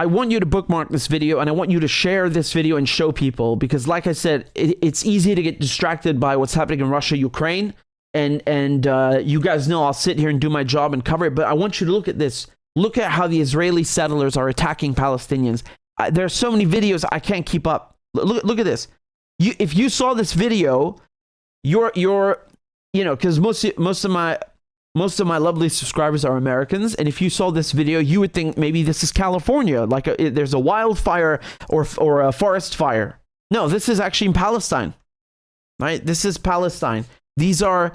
I want you to bookmark this video, and I want you to share this video and show people, because like I said, it's easy to get distracted by what's happening in Russia, Ukraine, and you guys know I'll sit here and do my job and cover it, but I want you to look at this. Look at how the Israeli settlers are attacking Palestinians. There are so many videos I can't keep up. Look at this. If you saw this video, you're because most of my lovely subscribers are Americans, and if you saw this video, you would think maybe this is California, like there's a wildfire or a forest fire. No, this is actually in Palestine, right? This is Palestine. These are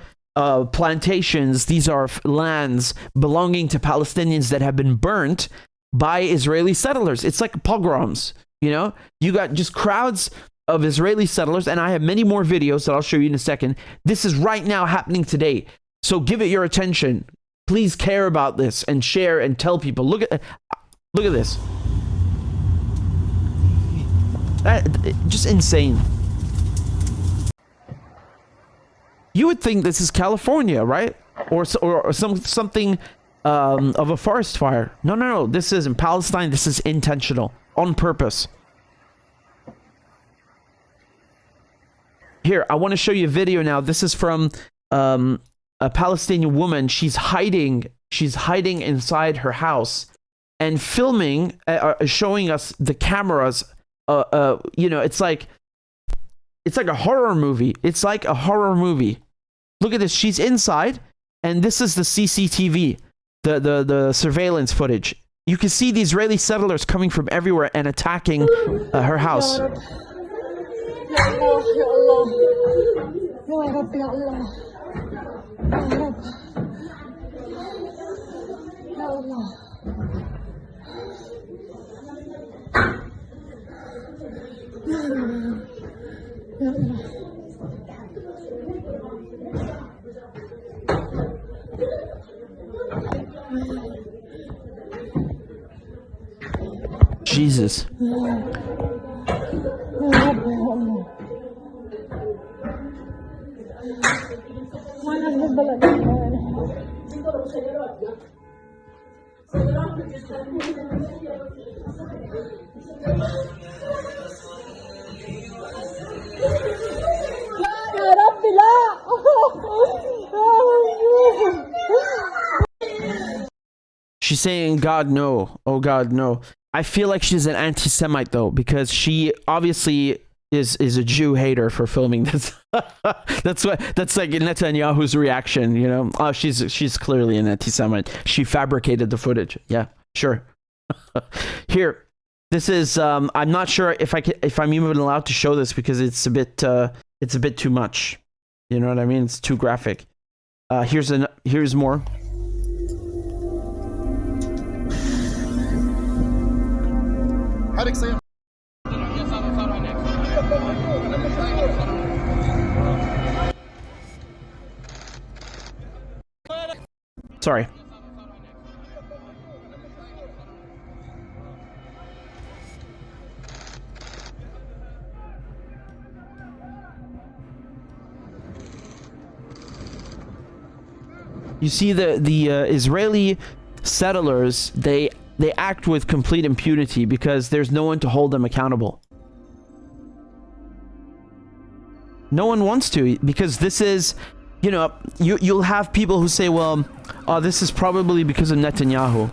plantations. These are lands belonging to Palestinians that have been burnt by Israeli settlers. It's like pogroms, You got just crowds of Israeli settlers, and I have many more videos that I'll show you in a second. This is right now happening today. So give it your attention. Please care about this and share and tell people. Look at this. Just insane. You would think this is California, right? Or something of a forest fire. No. This is in Palestine. This is intentional, on purpose. Here, I want to show you a video now. This is from a Palestinian woman. She's hiding inside her house and filming, showing us the cameras. It's like a horror movie. It's like a horror movie. Look at this. She's inside, and this is the CCTV, the surveillance footage. You can see the Israeli settlers coming from everywhere and attacking her house. Jesus. She's saying, God, no. Oh, God, no. I feel like she's an anti-Semite, though, because she obviously is a Jew hater for filming this. That's like Netanyahu's reaction, Oh, she's clearly an anti-Semite. She fabricated the footage. Yeah, sure. Here, this is. I'm not sure if I'm even allowed to show this because it's a bit too much. You know what I mean? It's too graphic. Here's more. Sorry. You see the Israeli settlers, they act with complete impunity because there's no one to hold them accountable. No one wants to, because this is, you'll have people who say, well, this is probably because of Netanyahu.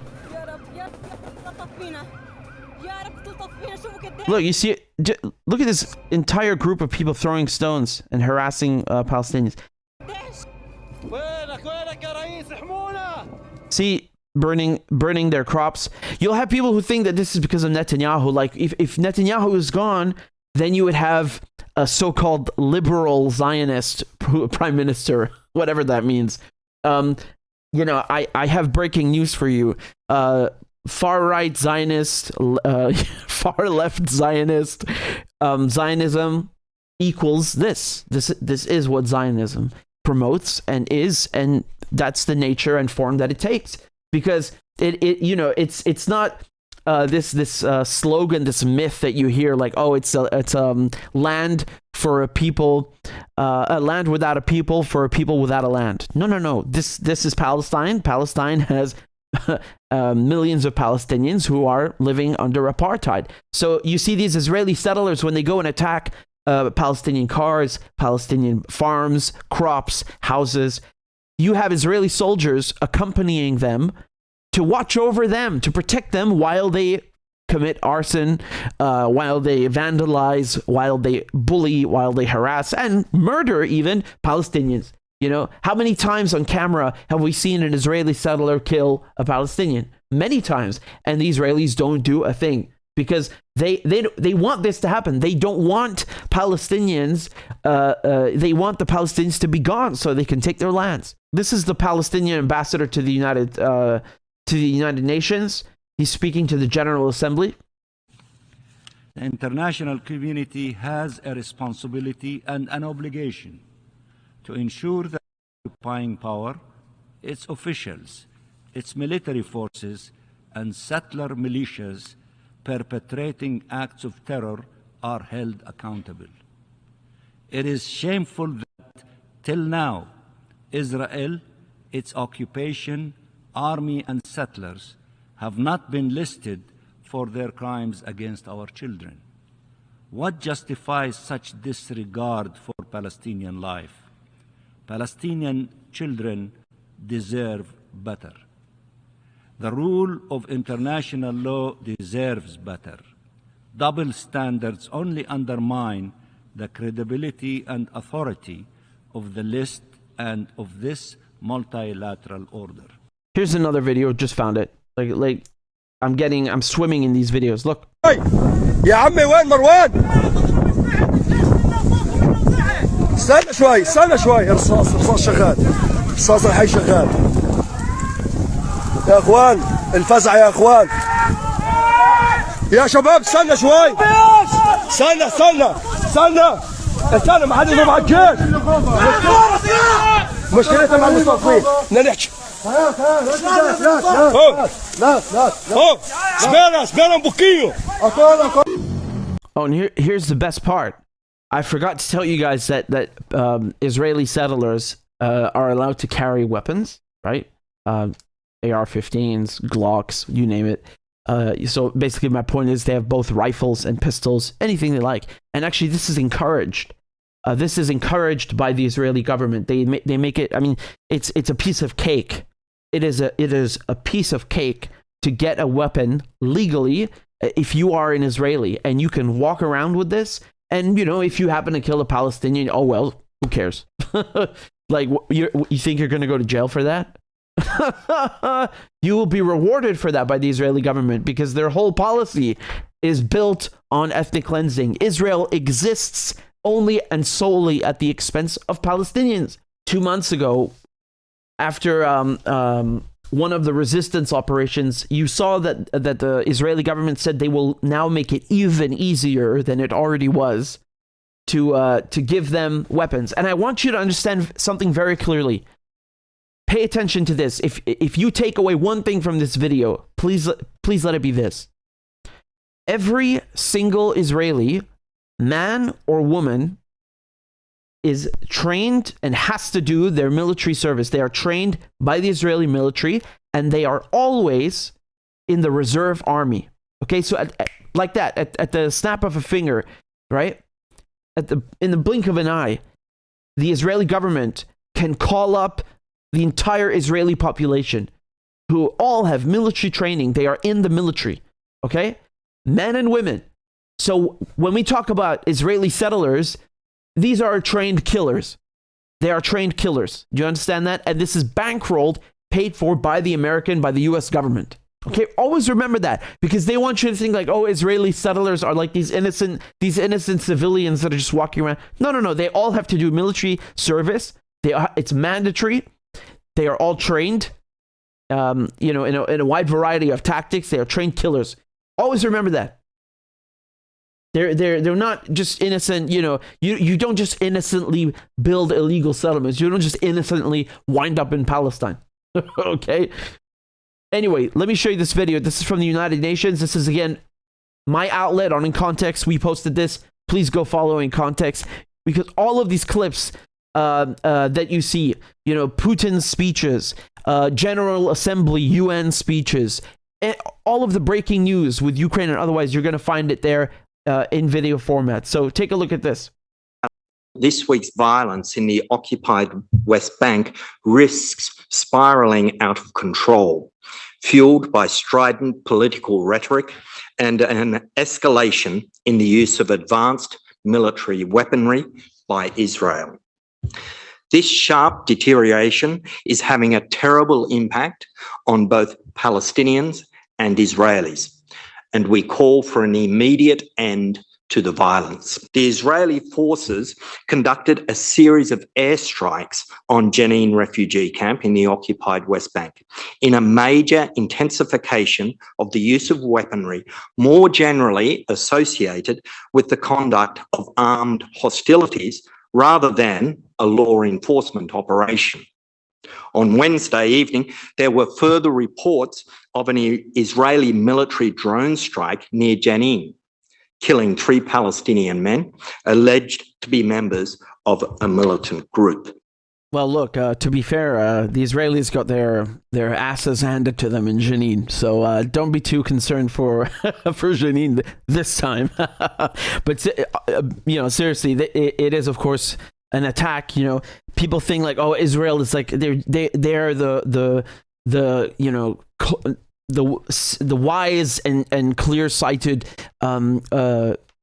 Look, you see, look at this entire group of people throwing stones and harassing Palestinians. See, burning their crops. You'll have people who think that this is because of Netanyahu. Like, if Netanyahu is gone, then you would have a so-called liberal Zionist prime minister, whatever that means. I have breaking news for you. Far-right Zionist, far-left Zionist, Zionism equals this. This is what Zionism promotes and is, and that's the nature and form that it takes. Because it's not this slogan, this myth that you hear, like, oh, it's land for a people, a land without a people for a people without a land. No. This is Palestine. Palestine has millions of Palestinians who are living under apartheid. So you see these Israeli settlers when they go and attack Palestinian cars, Palestinian farms, crops, houses. You have Israeli soldiers accompanying them to watch over them, to protect them while they commit arson, while they vandalize, while they bully, while they harass and murder even Palestinians. You know, how many times on camera have we seen an Israeli settler kill a Palestinian? Many times. And the Israelis don't do a thing because they want this to happen. They don't want Palestinians, they want the Palestinians to be gone so they can take their lands. This is the Palestinian ambassador to the United Nations. He's speaking to the General Assembly. The international community has a responsibility and an obligation to ensure that the occupying power, its officials, its military forces, and settler militias perpetrating acts of terror are held accountable. It is shameful that, till now, Israel, its occupation, army, and settlers have not been listed for their crimes against our children. What justifies such disregard for Palestinian life? Palestinian children deserve better. The rule of international law deserves better. Double standards only undermine the credibility and authority of the list and of this multilateral order. Here's another video, just found it. Like I'm swimming in these videos. Look. Hey, يا عمي وين مروان؟ استنى شوي الرصاص شغال. الرصاص الحي شغال. يا اخوان الفزع يا اخوان. يا شباب استنى شوي. استنى ما حد يضرب على الجيش. مشكلتنا مع المستوطنين. بدنا نحكي. Espera pouquinho. Oh, and here's the best part. I forgot to tell you guys that Israeli settlers are allowed to carry weapons, right? AR-15s, Glocks, you name it. So basically my point is they have both rifles and pistols, anything they like. And actually this is encouraged. This is encouraged by the Israeli government. They make it, I mean, it's a piece of cake. It is a piece of cake to get a weapon legally if you are an Israeli, and you can walk around with this. And, you know, if you happen to kill a Palestinian, oh, well, who cares? Like, you think you're going to go to jail for that? You will be rewarded for that by the Israeli government because their whole policy is built on ethnic cleansing. Israel exists only and solely at the expense of Palestinians. 2 months ago, after one of the resistance operations, you saw that the Israeli government said they will now make it even easier than it already was to give them weapons. And I want you to understand something very clearly. Pay attention to this. If you take away one thing from this video, please let it be this. Every single Israeli, man or woman, is trained and has to do their military service. They are trained by the Israeli military, and they are always in the reserve army. Okay, so like that, at the snap of a finger, right? In the blink of an eye, the Israeli government can call up the entire Israeli population, who all have military training. They are in the military, okay? Men and women. So when we talk about Israeli settlers, these are trained killers. They are trained killers. Do you understand that? And this is bankrolled, paid for by the US government. Okay, always remember that, because they want you to think like, oh, Israeli settlers are like these innocent civilians that are just walking around. No. They all have to do military service. It's mandatory. They are all trained, in a wide variety of tactics. They are trained killers. Always remember that. They're not just innocent, you don't just innocently build illegal settlements. You don't just innocently wind up in Palestine. Okay? Anyway, let me show you this video. This is from the United Nations. This is, again, my outlet on In Context. We posted this. Please go follow In Context, because all of these clips that you see, Putin's speeches, General Assembly, UN speeches, all of the breaking news with Ukraine and otherwise, you're going to find it there in video format. So take a look at this. This week's violence in the occupied West Bank risks spiraling out of control, fueled by strident political rhetoric and an escalation in the use of advanced military weaponry by Israel. This sharp deterioration is having a terrible impact on both Palestinians and Israelis, and we call for an immediate end to the violence. The Israeli forces conducted a series of airstrikes on Jenin refugee camp in the occupied West Bank, in a major intensification of the use of weaponry more generally associated with the conduct of armed hostilities rather than a law enforcement operation. On Wednesday evening, there were further reports of an Israeli military drone strike near Jenin, killing 3 Palestinian men alleged to be members of a militant group. Well, look, to be fair, the Israelis got their asses handed to them in Jenin, so don't be too concerned for Jenin this time. But seriously, it is of course an attack. People think like, oh, Israel is like they're the wise and clear-sighted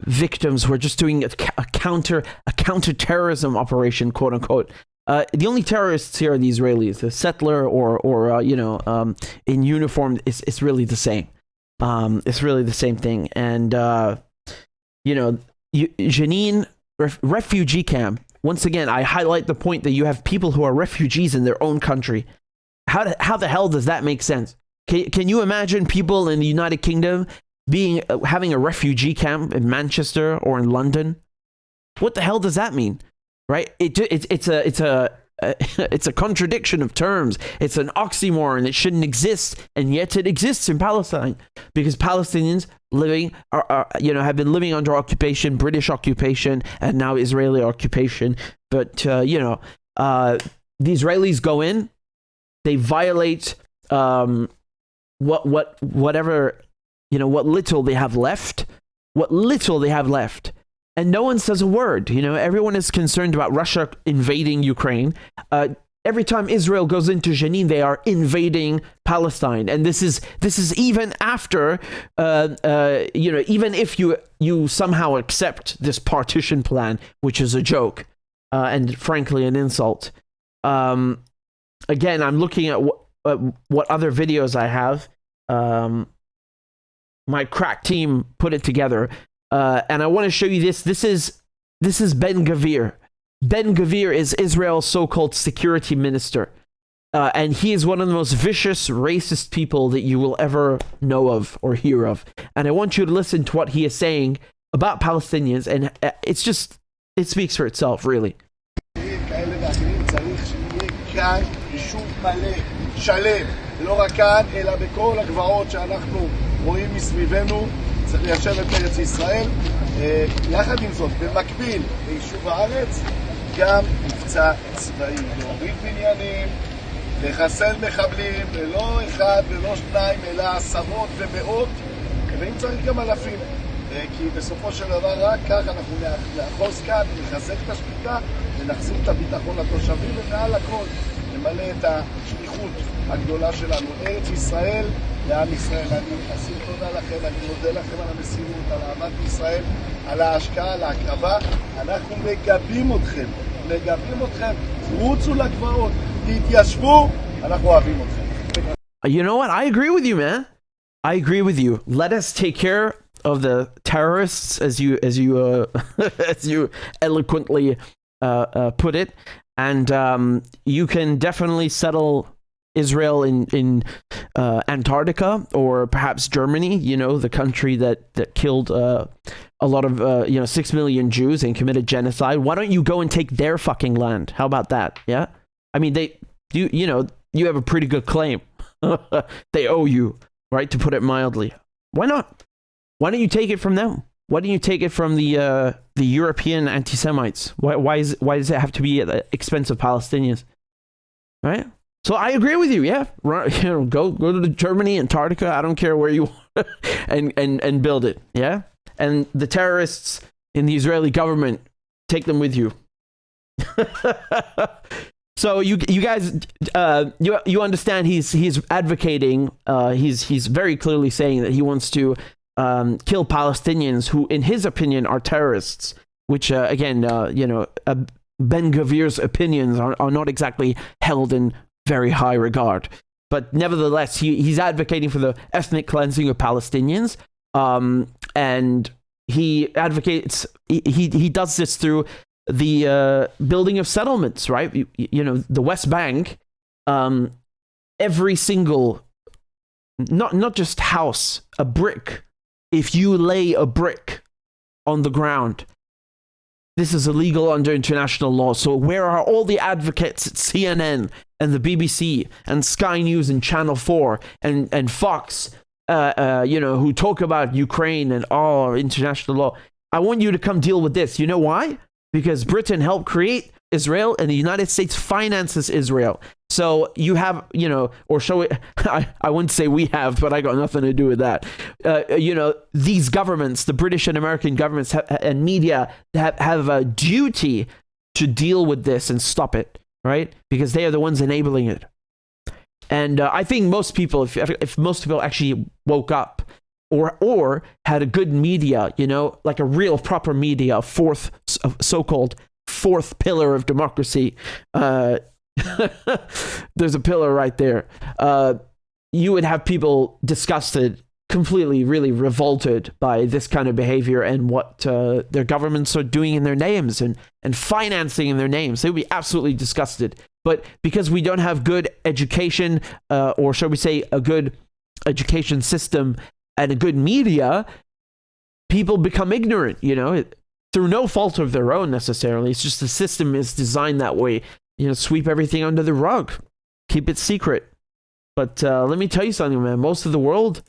victims who are just doing a counter-terrorism operation, quote unquote. The only terrorists here are the Israelis. The settler or in uniform, it's really the same. It's really the same thing. And Jenin refugee camp. Once again, I highlight the point that you have people who are refugees in their own country. How the hell does that make sense? Can you imagine people in the United Kingdom having a refugee camp in Manchester or in London? What the hell does that mean? Right? It's a contradiction of terms. It's an oxymoron. It shouldn't exist, and yet it exists in Palestine because Palestinians have been living under occupation, British occupation, and now Israeli occupation. But the Israelis go in, they violate what little they have left, and no one says a word. Everyone is concerned about Russia invading Ukraine. Every time Israel goes into Jenin, they are invading Palestine, and this is even after, even if you somehow accept this partition plan, which is a joke, and frankly an insult. Again, I'm looking at what other videos I have. My crack team put it together, and I want to show you this. This is Ben Gvir. Ben Gvir is Israel's so-called security minister, and he is one of the most vicious, racist people that you will ever know of or hear of. And I want you to listen to what he is saying about Palestinians, and it speaks for itself, really. כאן יישוב מלא, שלם, לא רק כאן, אלא בכל הגבעות שאנחנו רואים מסביבנו, צריך ליישב את ארץ ישראל. יחד עם זאת, במקביל ליישוב הארץ, גם מבצע צבאי, להוריד בניינים, לחסל מחבלים, ולא אחד ולא שניים, אלא עשרות ומאות, ואם צריך גם אלפים. כי בסופו של דבר רק כך אנחנו נאחוז כאן, נחזק את השליטה ונחזיר את הביטחון לתושבים, ומעל הכל נמלא את השליחות הגדולה שלנו. ארץ ישראל לעם ישראל. אני אשים תודה לכם, אני מודה לכם על המסירות, על אהבת ישראל, על ההשקעה, על ההקרבה. אנחנו מגבים אתכם, רוצו לגבעות, תתיישבו, אנחנו אוהבים אתכם. You know what? I agree with you, man. I agree with you. Let us take care of the terrorists, as you as you eloquently put it, and you can definitely settle Israel in Antarctica or perhaps Germany. The country that killed a lot of 6 million Jews and committed genocide. Why don't you go and take their fucking land? How about that? Yeah, I mean you have a pretty good claim. They owe you, right? To put it mildly. Why not? Why don't you take it from them? Why didn't you take it from the European anti-Semites? Why does it have to be at the expense of Palestinians? Right? So I agree with you. Yeah, go to Germany, Antarctica. I don't care where you want, and build it. Yeah, and the terrorists in the Israeli government, take them with you. So you guys, you understand he's advocating. He's very clearly saying that he wants to kill Palestinians who, in his opinion, are terrorists. Which again, Ben Gvir's opinions are not exactly held in very high regard. But nevertheless, he's advocating for the ethnic cleansing of Palestinians, and he advocates. He does this through the building of settlements, right? The West Bank, every single, not just house, a brick. If you lay a brick on the ground, this is illegal under international law. So where are all the advocates at CNN and the BBC and Sky News and Channel 4 and Fox, who talk about Ukraine and international law? I want you to come deal with this. You know why? Because Britain helped create Israel and the United States finances Israel. So you have, or show it, I wouldn't say we have, but I got nothing to do with that. These governments, the British and American governments and media have a duty to deal with this and stop it, right? Because they are the ones enabling it. And I think most people, if most people actually woke up or had a good media, like a real proper media, a so-called fourth pillar of democracy, there's a pillar right there. You would have people disgusted, completely, really revolted by this kind of behavior and what their governments are doing in their names and financing in their names. They would be absolutely disgusted. But because we don't have good education, or shall we say a good education system and a good media, people become ignorant, through no fault of their own necessarily. It's just the system is designed that way. Sweep everything under the rug, keep it secret. But let me tell you something, man. Most of the world,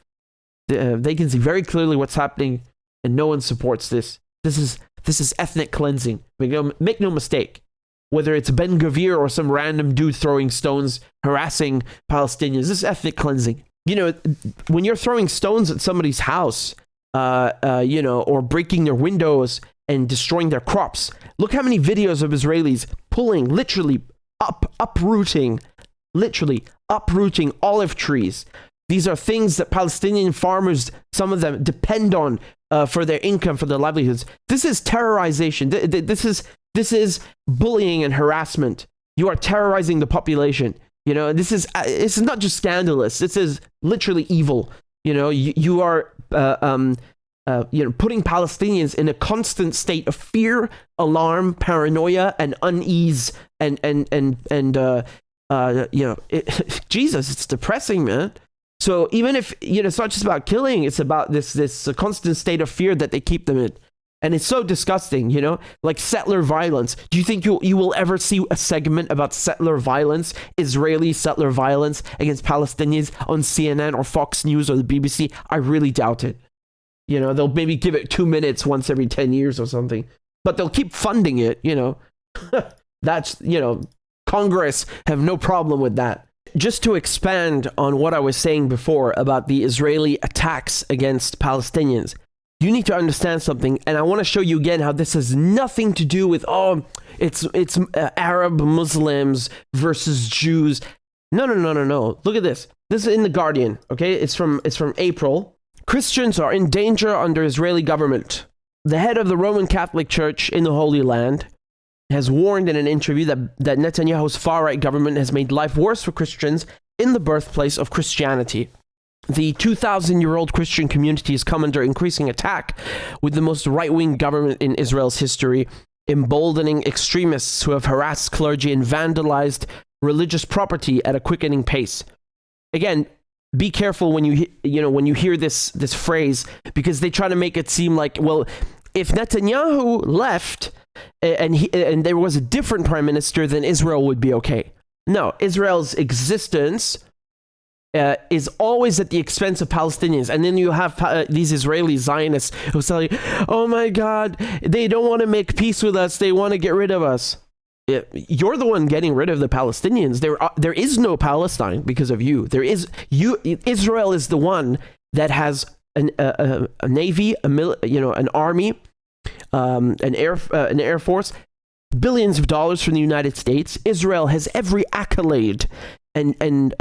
they can see very clearly what's happening, and no one supports this. This is ethnic cleansing. Make no mistake. Whether it's Ben Gvir or some random dude throwing stones, harassing Palestinians, this is ethnic cleansing. When you're throwing stones at somebody's house, or breaking their windows and destroying their crops. Look how many videos of Israelis pulling, literally uprooting olive trees. These are things that Palestinian farmers, some of them, depend on for their income, for their livelihoods. This is terrorization. This is bullying and harassment. You are terrorizing the population. This is not just scandalous. This is literally evil. You are putting Palestinians in a constant state of fear, alarm, paranoia, and unease, Jesus, it's depressing, man. So even if it's not just about killing, it's about this constant state of fear that they keep them in, and it's so disgusting, like settler violence. Do you think you will ever see a segment about settler violence, Israeli settler violence against Palestinians on CNN or Fox News or the BBC? I really doubt it. They'll maybe give it 2 minutes once every 10 years or something, but they'll keep funding it. That's, Congress have no problem with that. Just to expand on what I was saying before about the Israeli attacks against Palestinians, you need to understand something, and I want to show you again how this has nothing to do with, it's Arab Muslims versus Jews. No. Look at this. This is in The Guardian, okay? It's from April. Christians are in danger under Israeli government. The head of the Roman Catholic Church in the Holy Land has warned in an interview that Netanyahu's far-right government has made life worse for Christians in the birthplace of Christianity. The 2,000-year-old Christian community has come under increasing attack, with the most right-wing government in Israel's history emboldening extremists who have harassed clergy and vandalized religious property at a quickening pace. Again, be careful when you hear this phrase, because they try to make it seem like, well, if Netanyahu left and there was a different prime minister, then Israel would be okay. No, Israel's existence is always at the expense of Palestinians. And then you have these Israeli Zionists who say, oh my God, they don't want to make peace with us. They want to get rid of us. You're the one getting rid of the Palestinians. There is no Palestine because of you. Israel is the one that has a navy, an army, an air force, billions of dollars from the United States. Israel has every accolade and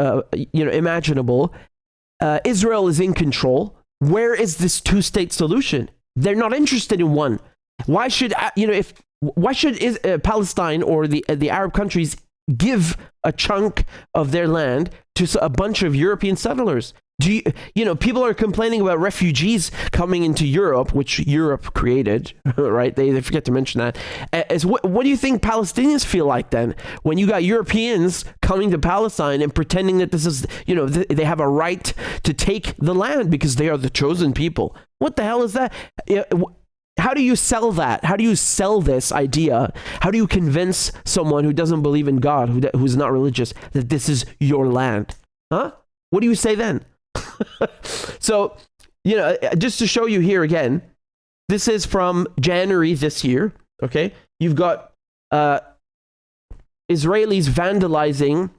imaginable. Israel is in control. Where is this two-state solution? They're not interested in one. Why should Palestine or the Arab countries give a chunk of their land to a bunch of European settlers? People are complaining about refugees coming into Europe, which Europe created, right? They forget to mention that. What do you think Palestinians feel like then when you got Europeans coming to Palestine and pretending that this is, they have a right to take the land because they are the chosen people? What the hell is that? How do you sell that? How do you sell this idea? How do you convince someone who doesn't believe in God, who's not religious, that this is your land? Huh? What do you say then? So, just to show you here again, this is from January this year, okay? You've got Israelis vandalizing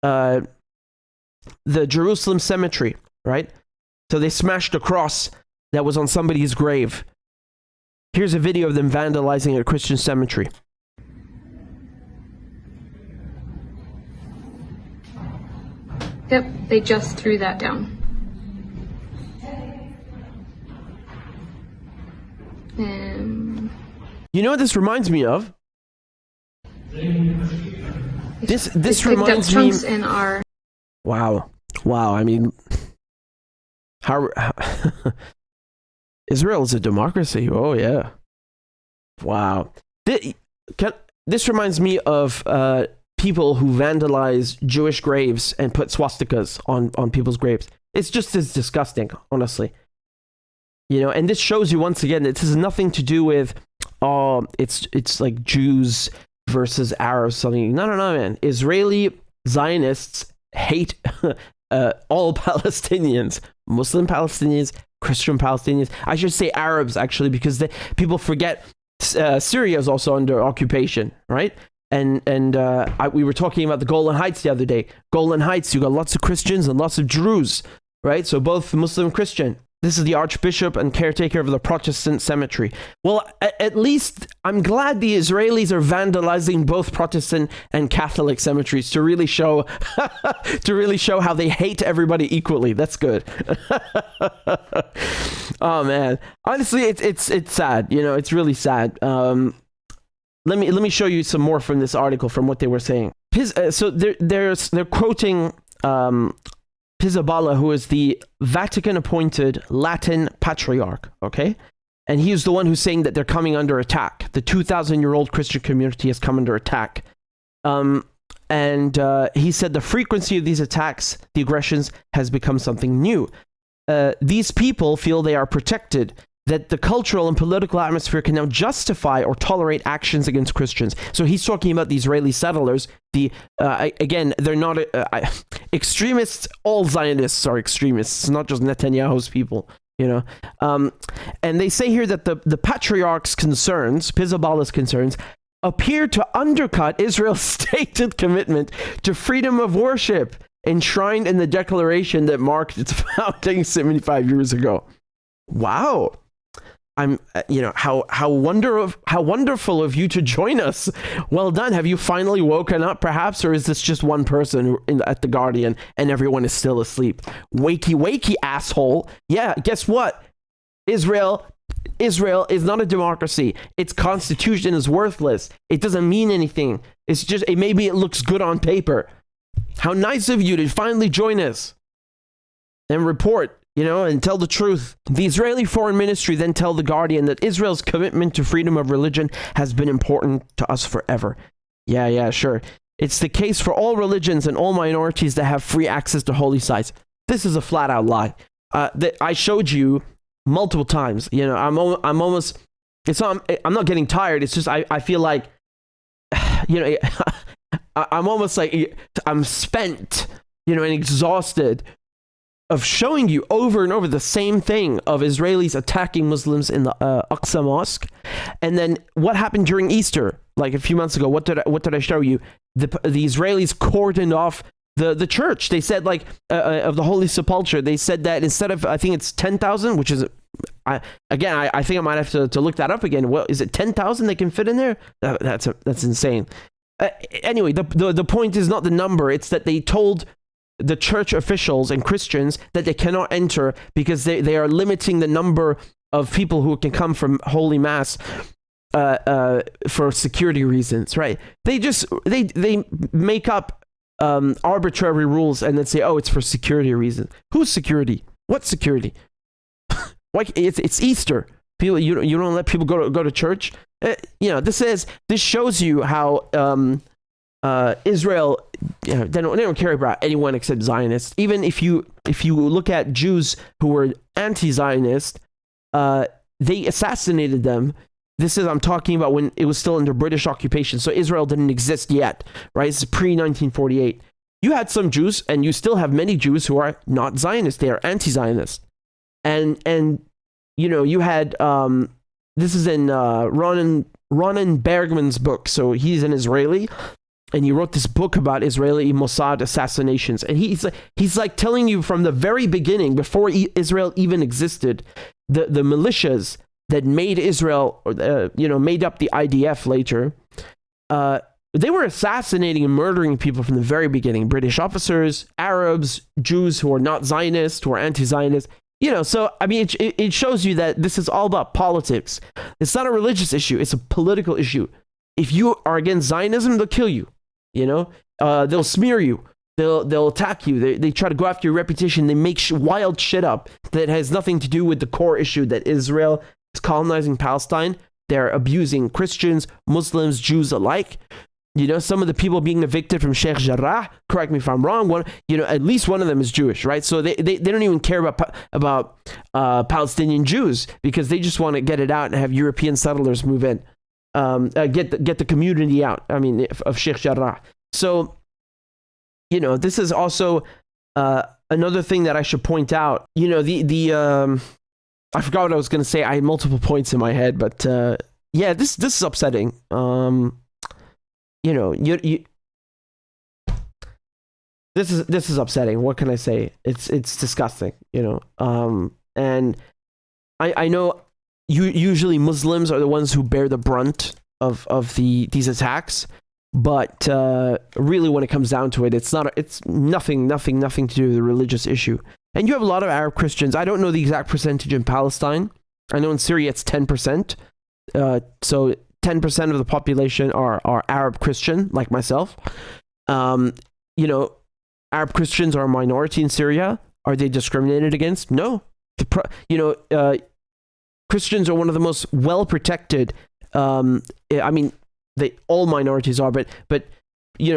the Jerusalem cemetery, right? So they smashed a cross that was on somebody's grave. Here's a video of them vandalizing a Christian cemetery. Yep, they just threw that down. You know what this reminds me of? This reminds me. In our... Wow. I mean, how Israel is a democracy. Oh yeah. Wow. This reminds me of people who vandalize Jewish graves and put swastikas on people's graves. It's just as disgusting, honestly. And this shows you once again that this has nothing to do with, it's like Jews versus Arabs, something. No, man. Israeli Zionists hate all Palestinians, Muslim Palestinians, Christian Palestinians. I should say Arabs, actually, because people forget Syria is also under occupation, right? And we were talking about the Golan Heights the other day. Golan Heights, you got lots of Christians and lots of Druze, right? So both Muslim and Christian. This is the Archbishop and caretaker of the Protestant cemetery. Well, at least I'm glad the Israelis are vandalizing both Protestant and Catholic cemeteries to really show how they hate everybody equally. That's good. Oh man, honestly, it's sad. It's really sad. Let me show you some more from this article from what they were saying. So they're quoting Pizzaballa, who is the Vatican-appointed Latin Patriarch, okay? And he is the one who's saying that they're coming under attack. The 2,000-year-old Christian community has come under attack. And he said the frequency of these attacks, the aggressions, has become something new. These people feel they are protected, that the cultural and political atmosphere can now justify or tolerate actions against Christians. So he's talking about the Israeli settlers. Again, they're not extremists. All Zionists are extremists, not just Netanyahu's people. And they say here that the patriarch's concerns, Pizzaballa's concerns, appear to undercut Israel's stated commitment to freedom of worship, enshrined in the declaration that marked its founding 75 years ago. Wow. How wonderful of you to join us. Well done. Have you finally woken up, perhaps, or is this just one person at the Guardian and everyone is still asleep? Wakey, asshole. Yeah, guess what? Israel is not a democracy. Its constitution is worthless. It doesn't mean anything. It's just maybe it looks good on paper. How nice of you to finally join us and report. And tell the truth. The Israeli Foreign Ministry then tell The Guardian that Israel's commitment to freedom of religion has been important to us forever. Yeah, sure. It's the case for all religions and all minorities that have free access to holy sites. This is a flat-out lie. That I showed you multiple times. I'm almost. It's not. I'm not getting tired. It's just I feel like, I'm almost like I'm spent and exhausted of showing you over and over the same thing of Israelis attacking Muslims in the Aqsa Mosque. And then what happened during Easter, like a few months ago? What did I show you? The Israelis cordoned off the church. They said, like, of the Holy Sepulchre, they said that instead of, I think it's 10,000, which is, I think I might have to look that up again. Well, is it 10,000 they can fit in there? That's insane. Anyway, the point is not the number. It's that they told the church officials and Christians that they cannot enter because they are limiting the number of people who can come from Holy Mass for security reasons, right? They make up arbitrary rules and then say, oh, it's for security reasons. Whose security? What security? Why? It's Easter. People, you don't let people go to church. This shows you how Israel, they don't care about anyone except Zionists. Even if you look at Jews who were anti-Zionist, they assassinated them. I'm talking about when it was still under British occupation, so Israel didn't exist yet, right? This is pre-1948. You had some Jews, and you still have many Jews who are not Zionists. They are anti-Zionist. And you had, this is in Ronen Bergman's book. So he's an Israeli, and he wrote this book about Israeli Mossad assassinations. And he's like telling you from the very beginning, before Israel even existed, the militias that made Israel, made up the IDF later, they were assassinating and murdering people from the very beginning. British officers, Arabs, Jews who are not Zionist, who are anti-Zionist. So, I mean, it shows you that this is all about politics. It's not a religious issue. It's a political issue. If you are against Zionism, they'll kill you. They'll smear you. They'll attack you. They try to go after your reputation. They make wild shit up that has nothing to do with the core issue that Israel is colonizing Palestine. They're abusing Christians, Muslims, Jews alike. Some of the people being evicted from Sheikh Jarrah, correct me if I'm wrong, at least one of them is Jewish, right? So they don't even care about Palestinian Jews because they just want to get it out and have European settlers move in, get the community out, of Sheikh Jarrah. So, this is also another thing that I should point out. I forgot what I was going to say. I had multiple points in my head, but this is upsetting. This is upsetting. What can I say? It's disgusting, and I know usually Muslims are the ones who bear the brunt of these attacks, but really when it comes down to it, it's nothing to do with the religious issue. And you have a lot of Arab Christians. I don't know the exact percentage in Palestine. I know in Syria it's 10%. So 10% of the population are Arab Christian, like myself. Arab Christians are a minority in Syria. Are they discriminated against? No. Christians are one of the most well-protected. All minorities are, but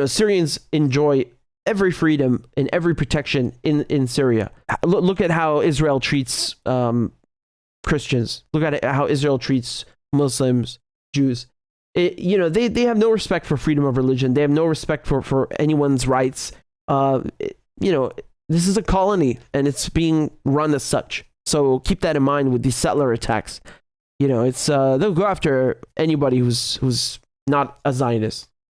Syrians enjoy every freedom and every protection in Syria. Look at how Israel treats Christians. Look at how Israel treats Muslims, Jews. They have no respect for freedom of religion. They have no respect for anyone's rights. This is a colony and it's being run as such. So keep that in mind with these settler attacks. They'll go after anybody who's not a Zionist.